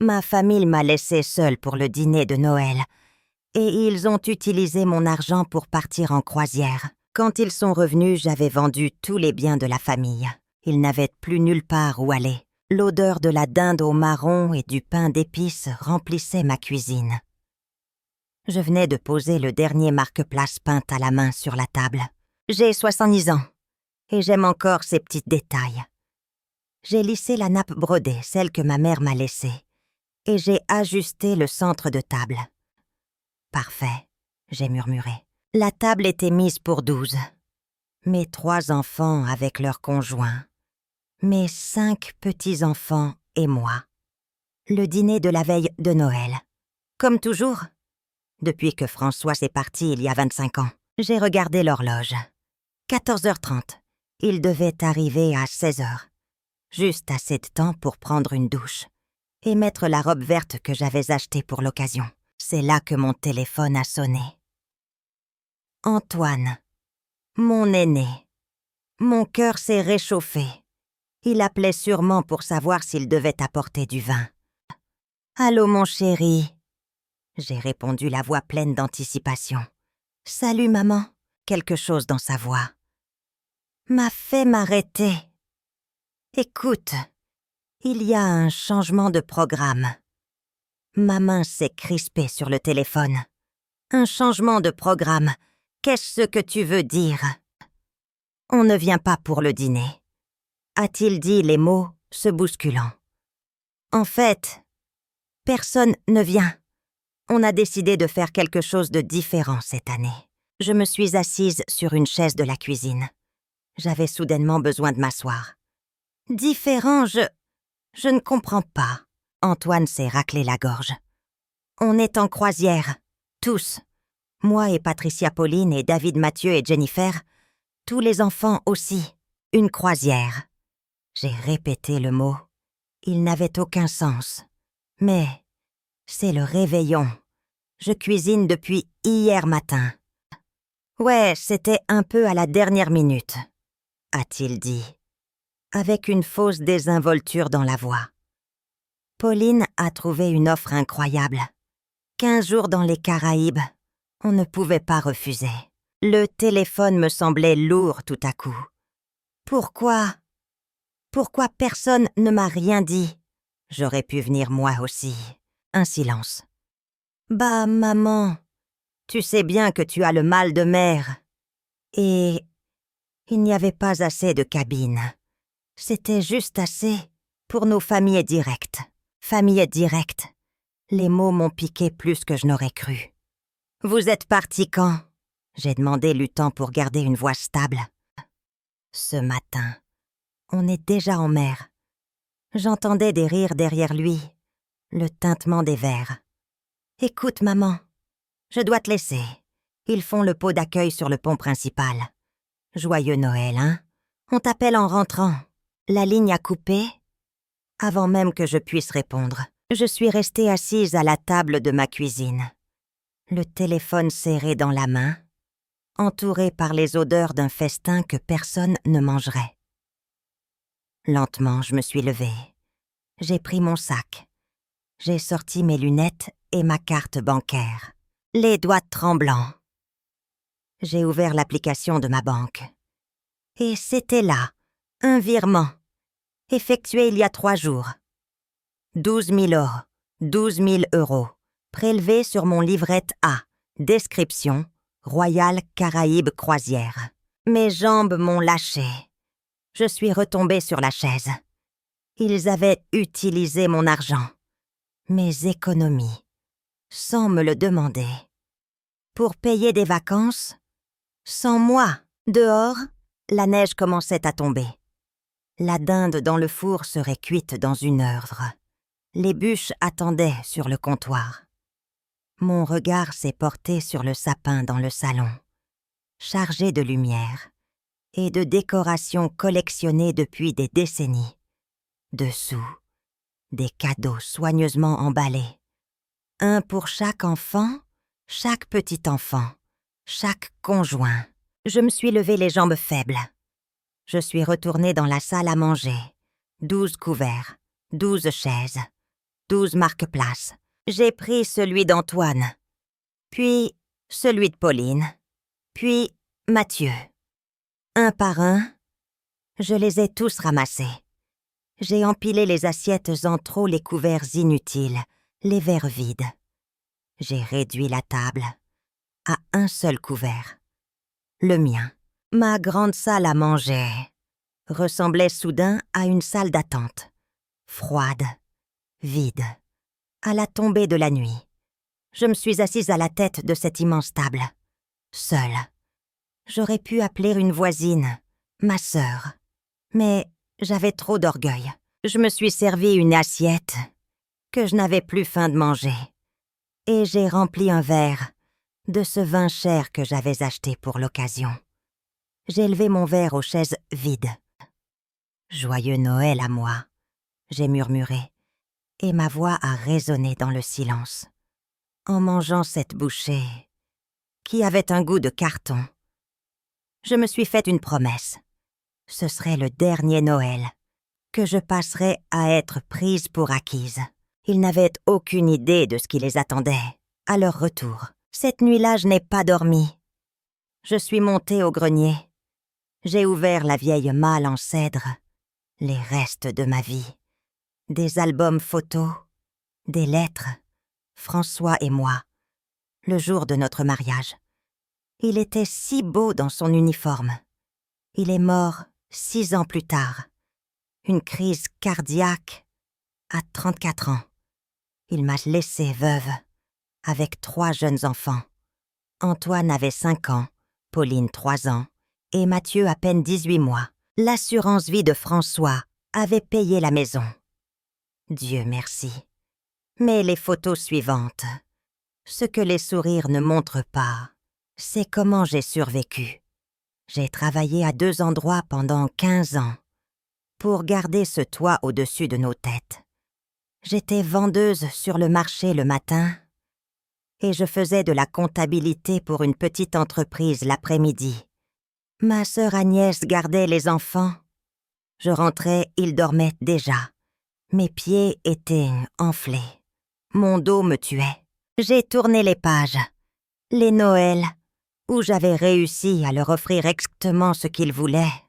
Ma famille m'a laissée seule pour le dîner de Noël et ils ont utilisé mon argent pour partir en croisière. Quand ils sont revenus, j'avais vendu tous les biens de la famille. Ils n'avaient plus nulle part où aller. L'odeur de la dinde au marron et du pain d'épices remplissait ma cuisine. Je venais de poser le dernier marque-place peint à la main sur la table. J'ai 70 ans et j'aime encore ces petits détails. J'ai lissé la nappe brodée, celle que ma mère m'a laissée, et j'ai ajusté le centre de table. Parfait, j'ai murmuré. La table était mise pour 12. Mes 3 enfants avec leurs conjoints. Mes 5 petits-enfants et moi. Le dîner de la veille de Noël. Comme toujours. Depuis que François s'est parti il y a 25 ans, j'ai regardé l'horloge. 14h30. Il devait arriver à 16h. Juste assez de temps pour prendre une douche et mettre la robe verte que j'avais achetée pour l'occasion. C'est là que mon téléphone a sonné. Antoine, mon aîné. Mon cœur s'est réchauffé. Il appelait sûrement pour savoir s'il devait apporter du vin. « Allô, mon chéri ?» J'ai répondu, la voix pleine d'anticipation. « Salut, maman !» Quelque chose dans sa voix m'a fait m'arrêter. « Écoute, il y a un changement de programme. » Ma main s'est crispée sur le téléphone. « Un changement de programme. Qu'est-ce que tu veux dire ? » « On ne vient pas pour le dîner. » A-t-il dit les mots, se bousculant. « En fait, personne ne vient. On a décidé de faire quelque chose de différent cette année. » Je me suis assise sur une chaise de la cuisine. J'avais soudainement besoin de m'asseoir. « Différent, je ne comprends pas. » Antoine s'est raclé la gorge. « On est en croisière, tous. Moi et Patricia Pauline et David Mathieu et Jennifer. Tous les enfants aussi. Une croisière. » J'ai répété le mot. Il n'avait aucun sens. Mais c'est le réveillon. Je cuisine depuis hier matin. « Ouais, c'était un peu à la dernière minute, » a-t-il dit, avec une fausse désinvolture dans la voix. Pauline a trouvé une offre incroyable. 15 jours dans les Caraïbes. On ne pouvait pas refuser. Le téléphone me semblait lourd tout à coup. Pourquoi personne ne m'a rien dit? J'aurais pu venir moi aussi. Un silence. Bah, maman, tu sais bien que tu as le mal de mer. Et il n'y avait pas assez de cabines. C'était juste assez pour nos familles directes. Familles directes. Les mots m'ont piqué plus que je n'aurais cru. Vous êtes parti quand? J'ai demandé, luttant pour garder une voix stable. Ce matin, on est déjà en mer. J'entendais des rires derrière lui, le tintement des verres. Écoute, maman, je dois te laisser. Ils font le pot d'accueil sur le pont principal. Joyeux Noël, hein? On t'appelle en rentrant. La ligne a coupé. Avant même que je puisse répondre, je suis restée assise à la table de ma cuisine. Le téléphone serré dans la main, entourée par les odeurs d'un festin que personne ne mangerait. Lentement, je me suis levée. J'ai pris mon sac. J'ai sorti mes lunettes et ma carte bancaire, les doigts tremblants. J'ai ouvert l'application de ma banque. Et c'était là, un virement, effectué il y a 3 jours. 12 000 €, 12 000 €, prélevé sur mon livret A, description, Royal Caraïbes Croisière. Mes jambes m'ont lâché. Je suis retombée sur la chaise. Ils avaient utilisé mon argent, mes économies, sans me le demander. Pour payer des vacances, sans moi. Dehors, la neige commençait à tomber. La dinde dans le four serait cuite dans 1 heure. Les bûches attendaient sur le comptoir. Mon regard s'est porté sur le sapin dans le salon, chargé de lumière et de décorations collectionnées depuis des décennies. Dessous, des cadeaux soigneusement emballés. Un pour chaque enfant, chaque petit enfant, chaque conjoint. Je me suis levée les jambes faibles. Je suis retournée dans la salle à manger. 12 couverts, 12 chaises. 12 marque-places. J'ai pris celui d'Antoine, puis celui de Pauline, puis Mathieu. Un par un, je les ai tous ramassés. J'ai empilé les assiettes en trop, les couverts inutiles, les verres vides. J'ai réduit la table à un seul couvert. Le mien. Ma grande salle à manger ressemblait soudain à une salle d'attente. Froide, vide, à la tombée de la nuit. Je me suis assise à la tête de cette immense table, seule. J'aurais pu appeler une voisine, ma sœur. Mais j'avais trop d'orgueil. Je me suis servi une assiette que je n'avais plus faim de manger. Et j'ai rempli un verre de ce vin cher que j'avais acheté pour l'occasion. J'ai levé mon verre aux chaises vides. Joyeux Noël à moi, j'ai murmuré, et ma voix a résonné dans le silence. En mangeant cette bouchée, qui avait un goût de carton, je me suis fait une promesse. Ce serait le dernier Noël, que je passerais à être prise pour acquise. Ils n'avaient aucune idée de ce qui les attendait. À leur retour, cette nuit-là, je n'ai pas dormi. Je suis montée au grenier. J'ai ouvert la vieille malle en cèdre, les restes de ma vie. Des albums photos, des lettres, François et moi, le jour de notre mariage. Il était si beau dans son uniforme. Il est mort 6 ans plus tard. Une crise cardiaque à 34 ans. Il m'a laissée veuve, avec 3 jeunes enfants. Antoine avait 5 ans, Pauline 3 ans, et Mathieu à peine 18 mois. L'assurance vie de François avait payé la maison. Dieu merci. Mais les photos suivantes, ce que les sourires ne montrent pas, c'est comment j'ai survécu. J'ai travaillé à 2 endroits pendant 15 ans pour garder ce toit au-dessus de nos têtes. J'étais vendeuse sur le marché le matin et je faisais de la comptabilité pour une petite entreprise l'après-midi. Ma sœur Agnès gardait les enfants. Je rentrais, ils dormaient déjà. Mes pieds étaient enflés. Mon dos me tuait. J'ai tourné les pages. Les Noëls, où j'avais réussi à leur offrir exactement ce qu'ils voulaient,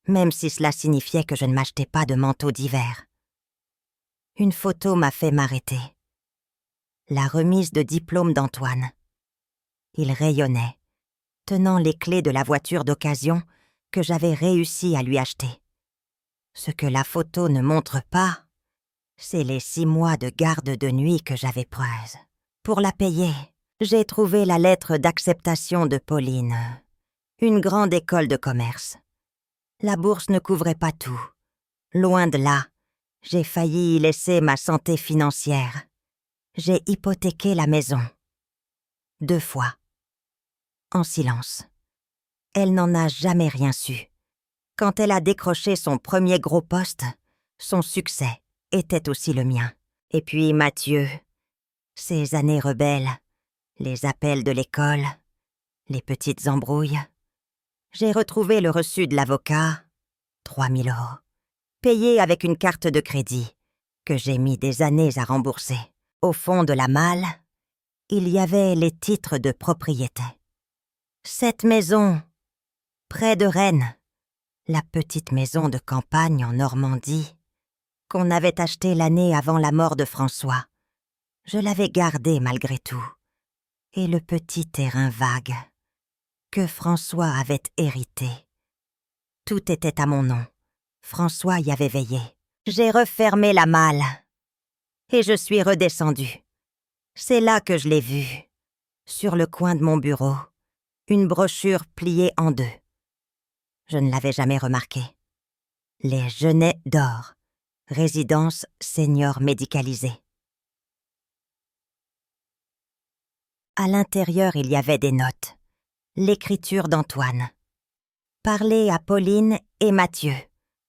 même si cela signifiait que je ne m'achetais pas de manteau d'hiver. Une photo m'a fait m'arrêter. La remise de diplôme d'Antoine. Il rayonnait, tenant les clés de la voiture d'occasion que j'avais réussi à lui acheter. Ce que la photo ne montre pas, c'est les 6 mois de garde de nuit que j'avais prises. Pour la payer, j'ai trouvé la lettre d'acceptation de Pauline, une grande école de commerce. La bourse ne couvrait pas tout. Loin de là, j'ai failli y laisser ma santé financière. J'ai hypothéqué la maison. 2 fois. En silence. Elle n'en a jamais rien su. Quand elle a décroché son premier gros poste, son succès était aussi le mien. Et puis Mathieu, ces années rebelles, les appels de l'école, les petites embrouilles. J'ai retrouvé le reçu de l'avocat, 3 000 €, payé avec une carte de crédit, que j'ai mis des années à rembourser. Au fond de la malle, il y avait les titres de propriété. Cette maison, près de Rennes, la petite maison de campagne en Normandie, qu'on avait achetée l'année avant la mort de François, je l'avais gardée malgré tout. Et le petit terrain vague que François avait hérité. Tout était à mon nom. François y avait veillé. J'ai refermé la malle et je suis redescendue. C'est là que je l'ai vu, sur le coin de mon bureau, une brochure pliée en 2. Je ne l'avais jamais remarqué. Les Genêts d'Or, résidence senior médicalisée. À l'intérieur, il y avait des notes. L'écriture d'Antoine. Parler à Pauline et Mathieu.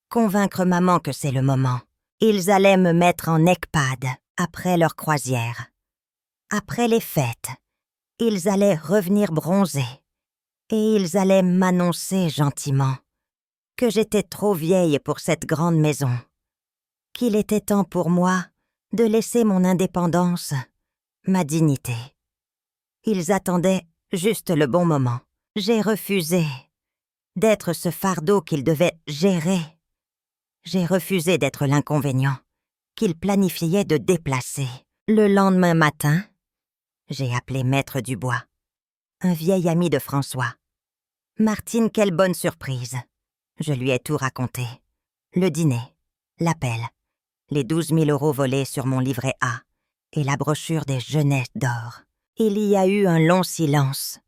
Convaincre maman que c'est le moment. Ils allaient me mettre en EHPAD après leur croisière. Après les fêtes, ils allaient revenir bronzés. Et ils allaient m'annoncer gentiment que j'étais trop vieille pour cette grande maison. Qu'il était temps pour moi de laisser mon indépendance, ma dignité. Ils attendaient juste le bon moment. J'ai refusé d'être ce fardeau qu'ils devaient gérer. J'ai refusé d'être l'inconvénient qu'ils planifiaient de déplacer. Le lendemain matin, j'ai appelé Maître Dubois, un vieil ami de François. Martine, quelle bonne surprise. Je lui ai tout raconté. Le dîner, l'appel, les 12 000 € volés sur mon livret A et la brochure des Jeunesses d'or. Il y a eu un long silence.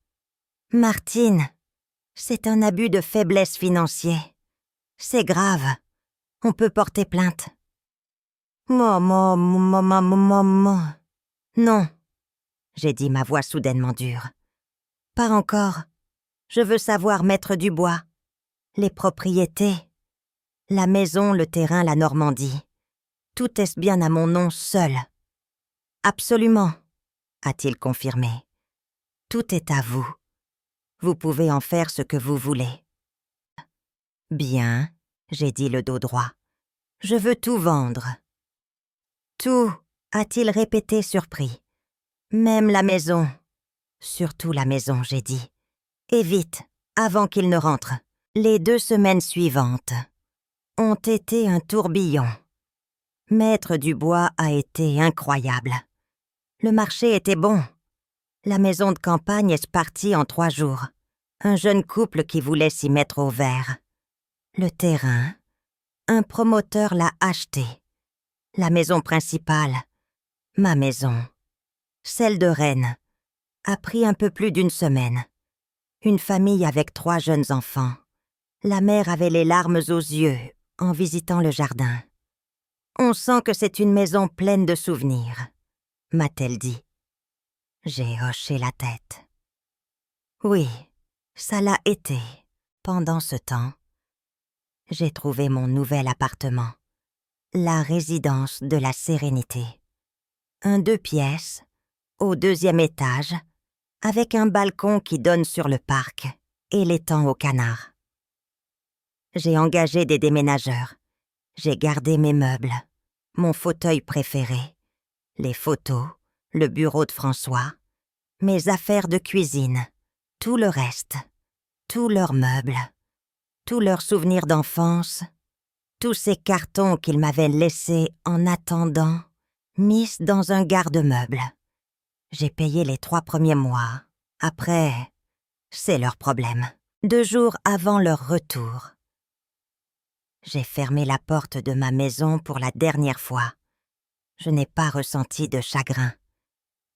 Martine, c'est un abus de faiblesse financier. C'est grave. On peut porter plainte. Maman. Non, j'ai dit, ma voix soudainement dure. Pas encore. Je veux savoir, Maître Dubois. Les propriétés. La maison, le terrain, la Normandie. Tout est bien à mon nom seul. Absolument, a-t-il confirmé. Tout est à vous. Vous pouvez en faire ce que vous voulez. Bien, j'ai dit le dos droit. Je veux tout vendre. Tout, a-t-il répété surpris. Même la maison. Surtout la maison, j'ai dit. Et vite, avant qu'il ne rentre. Les 2 semaines suivantes ont été un tourbillon. Maître Dubois a été incroyable. Le marché était bon. La maison de campagne est partie en 3 jours. Un jeune couple qui voulait s'y mettre au vert. Le terrain, un promoteur l'a acheté. La maison principale, ma maison, celle de Rennes, a pris un peu plus d'1 semaine. Une famille avec 3 jeunes enfants. La mère avait les larmes aux yeux en visitant le jardin. On sent que c'est une maison pleine de souvenirs, m'a-t-elle dit. J'ai hoché la tête. Oui, ça l'a été. Pendant ce temps, j'ai trouvé mon nouvel appartement, la résidence de la sérénité. Un 2 pièces, au 2e étage, avec un balcon qui donne sur le parc et l'étang aux canards. J'ai engagé des déménageurs. J'ai gardé mes meubles, mon fauteuil préféré, les photos, le bureau de François, mes affaires de cuisine, tout le reste, tous leurs meubles, tous leurs souvenirs d'enfance, tous ces cartons qu'ils m'avaient laissés en attendant, mis dans un garde-meuble. J'ai payé les 3 premiers mois. Après, c'est leur problème. 2 jours avant leur retour. J'ai fermé la porte de ma maison pour la dernière fois. Je n'ai pas ressenti de chagrin.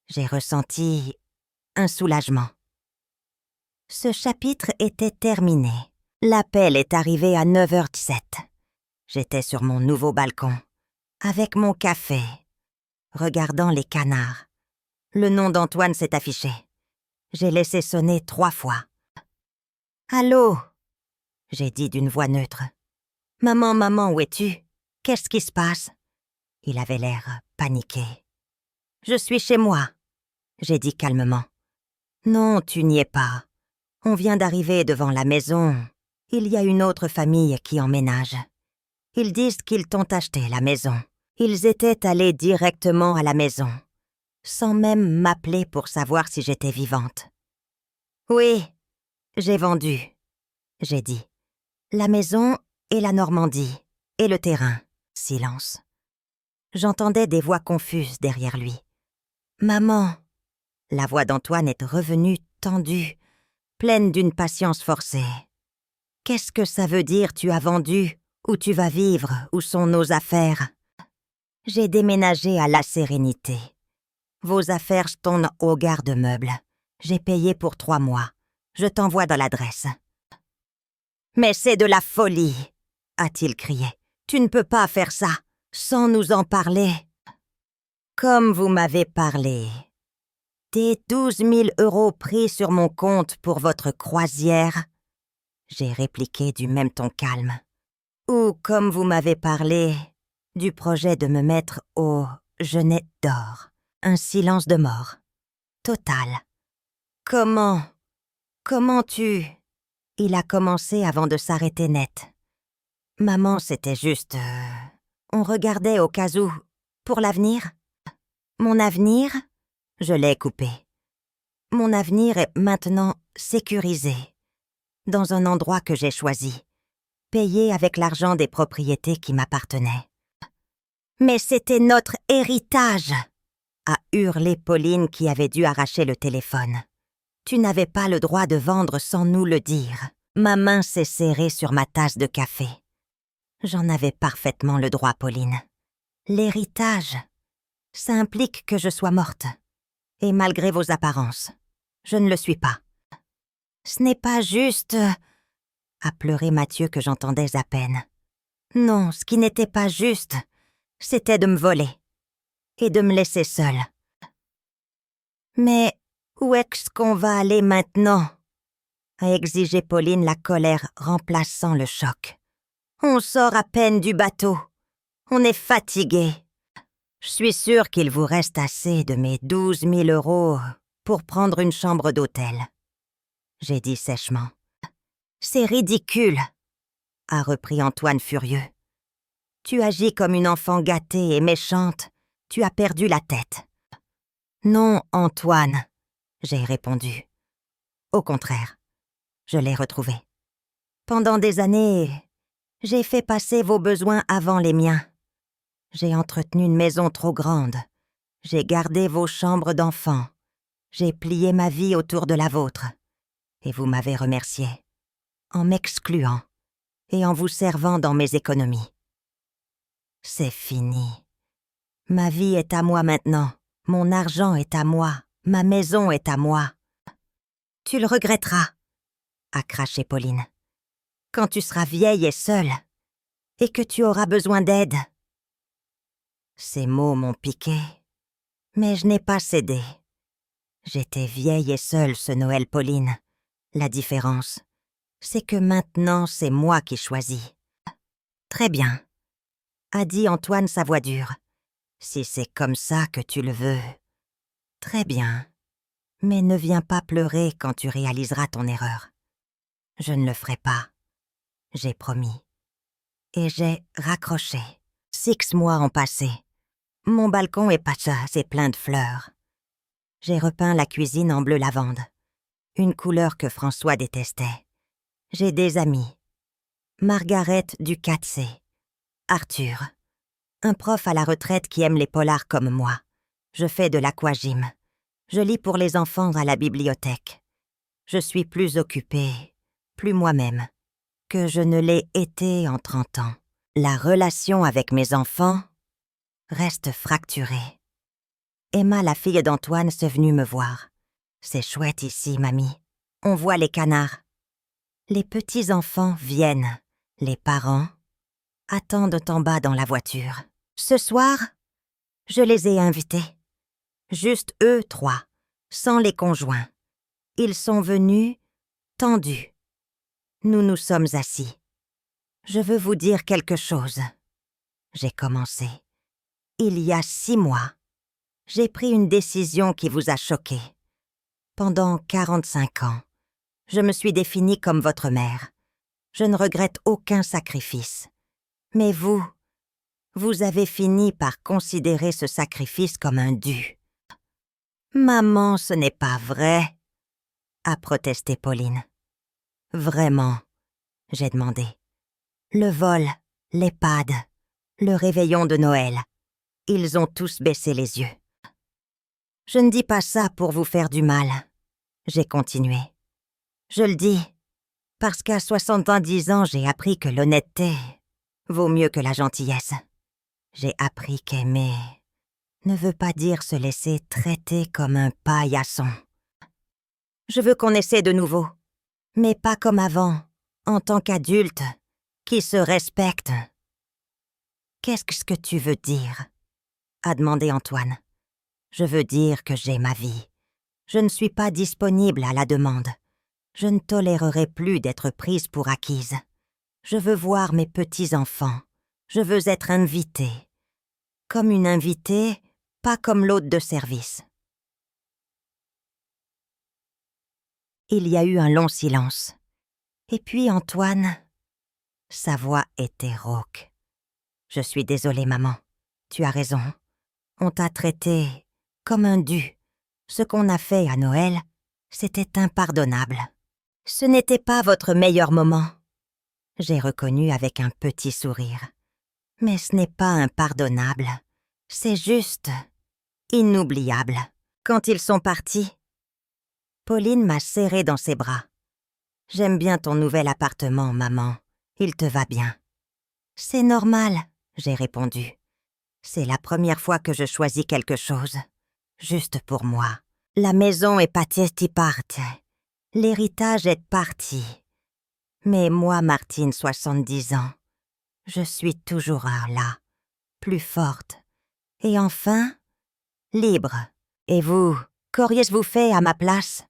J'ai ressenti un soulagement. Ce chapitre était terminé. L'appel est arrivé à 9h07. J'étais sur mon nouveau balcon, avec mon café, regardant les canards. Le nom d'Antoine s'est affiché. J'ai laissé sonner 3 fois. « Allô ?» j'ai dit d'une voix neutre. « Maman, où es-tu? Qu'est-ce qui se passe ?» Il avait l'air paniqué. « Je suis chez moi », j'ai dit calmement. « Non, tu n'y es pas. On vient d'arriver devant la maison. Il y a une autre famille qui emménage. Ils disent qu'ils t'ont acheté la maison. Ils étaient allés directement à la maison, sans même m'appeler pour savoir si j'étais vivante. « Oui, j'ai vendu », j'ai dit. « La maison et la Normandie, et le terrain. » Silence. J'entendais des voix confuses derrière lui. « Maman !» La voix d'Antoine est revenue tendue, pleine d'une patience forcée. « Qu'est-ce que ça veut dire tu as vendu? Où tu vas vivre? Où sont nos affaires? » J'ai déménagé à La Sérénité. Vos affaires sont au garde-meuble. J'ai payé pour 3 mois. Je t'envoie dans l'adresse. « Mais c'est de la folie !» a-t-il crié. « Tu ne peux pas faire ça, sans nous en parler. » Comme vous m'avez parlé. Des 12 000 € pris sur mon compte pour votre croisière, j'ai répliqué du même ton calme. Ou comme vous m'avez parlé du projet de me mettre aux Jeunesses d'or. Un silence de mort. Total. Comment tu... Il a commencé avant de s'arrêter net. Maman, c'était juste... On regardait au cas où... Pour l'avenir? Mon avenir? Je l'ai coupé. Mon avenir est maintenant sécurisé, dans un endroit que j'ai choisi, payé avec l'argent des propriétés qui m'appartenaient. Mais c'était notre héritage, a hurlé Pauline qui avait dû arracher le téléphone. Tu n'avais pas le droit de vendre sans nous le dire. Ma main s'est serrée sur ma tasse de café. J'en avais parfaitement le droit, Pauline. L'héritage, ça implique que je sois morte. Et malgré vos apparences, je ne le suis pas. Ce n'est pas juste, a pleuré Mathieu que j'entendais à peine. Non, ce qui n'était pas juste, c'était de me voler et de me laisser seule. Mais où est-ce qu'on va aller maintenant? A exigé Pauline, la colère remplaçant le choc. On sort à peine du bateau. On est fatigué. Je suis sûre qu'il vous reste assez de mes 12 000 € pour prendre une chambre d'hôtel. J'ai dit sèchement. C'est ridicule, a repris Antoine furieux. Tu agis comme une enfant gâtée et méchante. Tu as perdu la tête. Non, Antoine, j'ai répondu. Au contraire, je l'ai retrouvé. Pendant des années, j'ai fait passer vos besoins avant les miens. J'ai entretenu une maison trop grande. J'ai gardé vos chambres d'enfants. J'ai plié ma vie autour de la vôtre. Et vous m'avez remercié, en m'excluant et en vous servant dans mes économies. C'est fini. Ma vie est à moi maintenant. Mon argent est à moi. Ma maison est à moi. Tu le regretteras, a craché Pauline, quand tu seras vieille et seule, et que tu auras besoin d'aide. Ces mots m'ont piqué, mais je n'ai pas cédé. J'étais vieille et seule ce Noël, Pauline. La différence, c'est que maintenant c'est moi qui choisis. Très bien, a dit Antoine sa voix dure. Si c'est comme ça que tu le veux. Très bien, mais ne viens pas pleurer quand tu réaliseras ton erreur. Je ne le ferai pas. J'ai promis. Et j'ai raccroché. 6 mois ont passé. Mon balcon est pachasse et plein de fleurs. J'ai repeint la cuisine en bleu lavande, une couleur que François détestait. J'ai des amis. Margaret du 4C, Arthur, un prof à la retraite qui aime les polars comme moi. Je fais de l'aquagym. Je lis pour les enfants à la bibliothèque. Je suis plus occupée, plus moi-même, que je ne l'ai été en 30 ans. La relation avec mes enfants reste fracturée. Emma, la fille d'Antoine, s'est venue me voir. C'est chouette ici, mamie. On voit les canards. Les petits-enfants viennent. Les parents attendent en bas dans la voiture. Ce soir, je les ai invités. Juste eux 3, sans les conjoints. Ils sont venus tendus. Nous nous sommes assis. Je veux vous dire quelque chose. J'ai commencé. Il y a 6 mois, j'ai pris une décision qui vous a choqué. Pendant 45 ans, je me suis définie comme votre mère. Je ne regrette aucun sacrifice. Mais vous avez fini par considérer ce sacrifice comme un dû. Maman, ce n'est pas vrai, a protesté Pauline. Vraiment, j'ai demandé. Le vol, l'EHPAD, le réveillon de Noël, ils ont tous baissé les yeux. Je ne dis pas ça pour vous faire du mal, j'ai continué. Je le dis parce qu'à 70 ans, j'ai appris que l'honnêteté vaut mieux que la gentillesse. J'ai appris qu'aimer ne veut pas dire se laisser traiter comme un paillasson. Je veux qu'on essaie de nouveau, mais pas comme avant, en tant qu'adulte, qui se respecte. Qu'est-ce que tu veux dire? A demandé Antoine. Je veux dire que j'ai ma vie. Je ne suis pas disponible à la demande. Je ne tolérerai plus d'être prise pour acquise. Je veux voir mes petits-enfants. Je veux être invitée. Comme une invitée, pas comme l'hôte de service. Il y a eu un long silence. Et puis Antoine, sa voix était rauque. Je suis désolée, maman. Tu as raison. On t'a traité comme un dû. Ce qu'on a fait à Noël, c'était impardonnable. Ce n'était pas votre meilleur moment. J'ai reconnu avec un petit sourire. Mais ce n'est pas impardonnable. C'est juste inoubliable. Quand ils sont partis, Pauline m'a serré dans ses bras. « J'aime bien ton nouvel appartement, maman. Il te va bien. »« C'est normal, » j'ai répondu. « C'est la première fois que je choisis quelque chose. Juste pour moi. La maison est partie parte. L'héritage est parti. Mais moi, Martine, 70 ans, je suis toujours là, plus forte. Et enfin, libre. Et vous, qu'auriez-vous fait à ma place ?